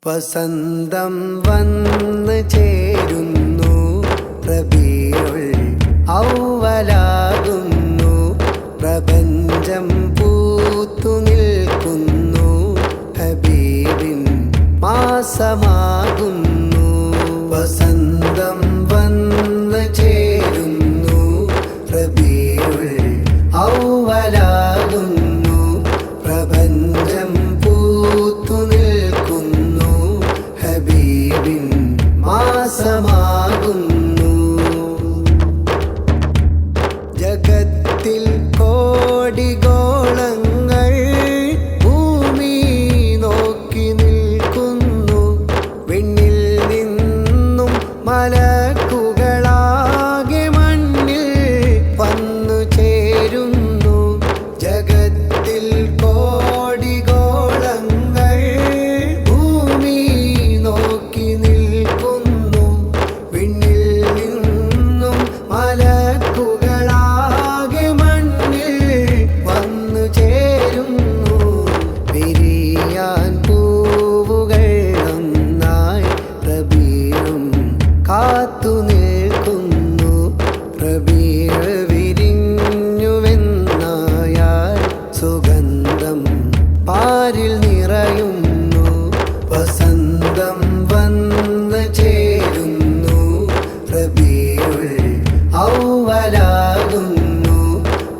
വസന്തം വന്ന് ചേരുന്നു, റബീഉൽ അവ്വലാകുന്നു, പ്രപഞ്ചം പൂത്തു നിൽക്കുന്നു, ഹബീബിൻ മാസമാകുന്നു. വസന്തം വന്ന് ചേരുന്നു, റബീഉൽ അവ്വലാകുന്നു, പ്രപഞ്ചം പൂത്തു നിൽക്കുന്നു, ഹബീബിൻ മാസമാകുന്നു. ജഗത്തിൽ കോടിഗോളങ്ങൾ ഭൂമി നോക്കി നിൽക്കുന്നു, വിണ്ണിൽ നിന്നും മലക്കുകളാകെ മണ്ണിൽ വന്നു ചേരുന്നു. ജഗത്തിൽ കോടിഗോളങ്ങൾ ഭൂമി നോക്കി നിൽക്കുന്നു, വിണ്ണിൽ നിന്നും മലക്കുകളാകെ മണ്ണിൽ വന്നു ചേരുന്നു. വിരിയാൻ പൂവുകൾ ഒന്നായി റബീഉം കാത്തു നിൽക്കുന്നു. റബീഉ വിരിഞ്ഞുവെന്നായാൽ സുഗന്ധം പാരിൽ നിറയുന്നു. വസന്തം വന്ന് ചേരുന്നു, റബീഉൽ അവ്വലാകുന്നു,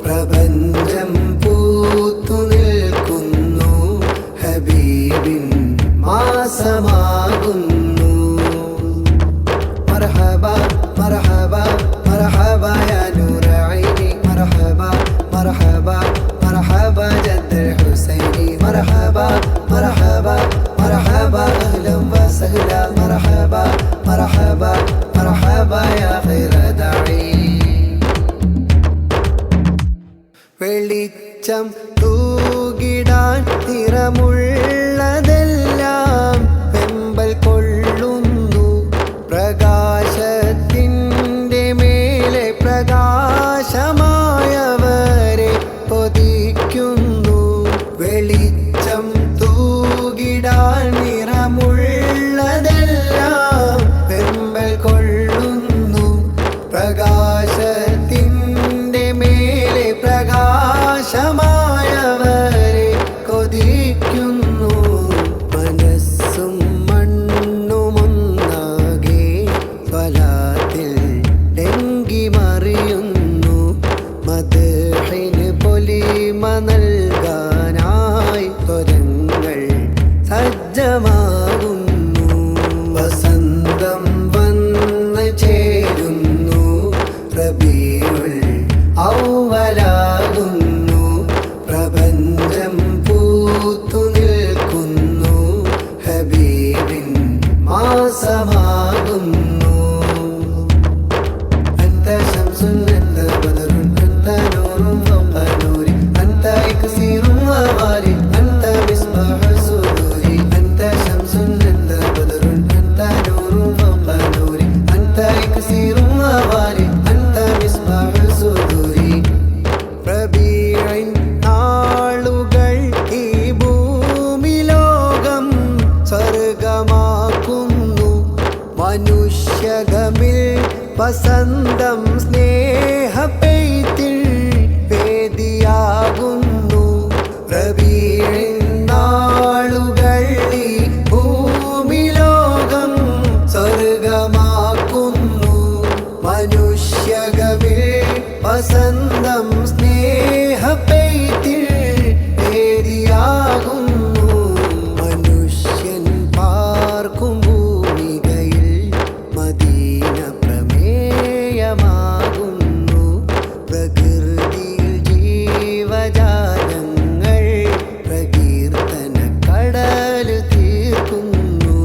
പ്രപഞ്ചം പൂത്തു നിൽക്കുന്നു, ഹബീബിൻ മാസമാകുന്നു. മർഹബ മർഹബ മർഹബ യാ നൂറ ഐനി, മർഹബ മർഹബ മർഹബ ജദ്ദുൽ ഹുസൈനി, മർഹബ മർഹബ മർഹബ അഹ്ലൻ വസഹ്ല, മർഹബ മർഹബ മർഹബ യാ ഖൈറ ദാഇ. വെളിച്ചം തൂകിടാൻ നിറമുള്ളതെല്ലാം വെമ്പൽ കൊള്ളുന്നു. പ്രകാശത്തിൻ്റെ മേലെ പ്രകാശമായവരെ പൊതിക്കുന്നു. വെളിച്ചം തൂകിടാൻ നിറമുള്ളതെല്ലാം വെമ്പൽ കൊള്ളുന്നു. പ്രകാശത്തിൻ്റെ മേലെ പ്രകാശമായവരെ കൊതിക്കുന്നു. മനസ്സും മണ്ണുമൊന്നാകെ സ്വലാത്തിൽ ഡെങ്കി മറിയുന്നു. മദ്ഹിന് പൊലിമ നൽകാനായി സ്വരങ്ങൾ സജ്ജമാകുന്നു. വസന്തം വന്ന് ചേരുന്നു, റബീഉൽ അവ്വലാകുന്നു, പ്രപഞ്ചം പൂത്തു നിൽക്കുന്നു, ഹബീബിൻ മാസമാകുന്നു. അൻത ശംസുൻ അൻത ബദറുൻ അൻത നൂറുൻ ഫൗഖ നൂരി, അൻത ഇക്സീറുൻ വവാലി, അൻത മിസ്ബാഹു സുദൂരി. അൻത ശംസുൻ അൻത ബദറുൻ അൻത നൂറുൻ ഫൗഖ നൂരി, അൻത ഇക്സീറുൻ വവാലി, അൻത മിസ്ബാഹു സുദൂരി. റബീഇൻ നാളുകൾ ഈ ഭൂമി ലോകം സ്വർഗമാക്കുന്നു. മനുഷ്യഗമിൽ വസന്തം സ്നേഹപ്പെയ്ത്തിൽ വേദിയാകുന്നു. റബീഇൻ നാളുകൾ ഈ ഭൂമി ലോകം സ്വർഗമാക്കുന്നു. മനുഷ്യഗമിൽ വസന്തം സ്നേഹപ്പെയ്ത്തിൽ വേദിയാകുന്നു. മനുഷ്യൻ പാർക്കും ഭൂമികയിൽ മദീന പ്രമേയമാകുന്നു. പ്രകൃതിയിൽ ജീവജാലങ്ങൾ പ്രകീർത്തന കടൽ തീർക്കുന്നു.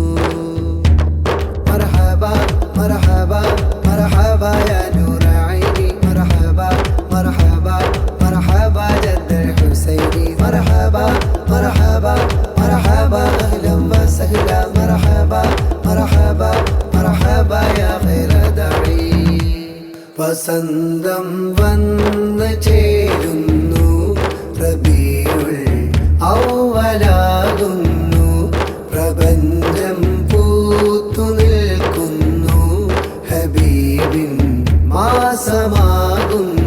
മർഹബ മർഹബ മർഹബ യാ നൂറ ഐനി, മർഹബ മർഹബ മർഹബ ജദ്ദുൽ ഹുസൈനി, മർഹബ മർഹബ മർഹബ അഹ്ലൻ വസഹ്ല, മർഹബ മർഹബ മർഹബ യാ ഖൈറ ദാഇ. വസന്തം വന്ന് ചേരുന്നു, റബീഉൽ അവ്വലാകുന്നു, പ്രപഞ്ചം ഹബീബിൻ മാസമാകുന്നു.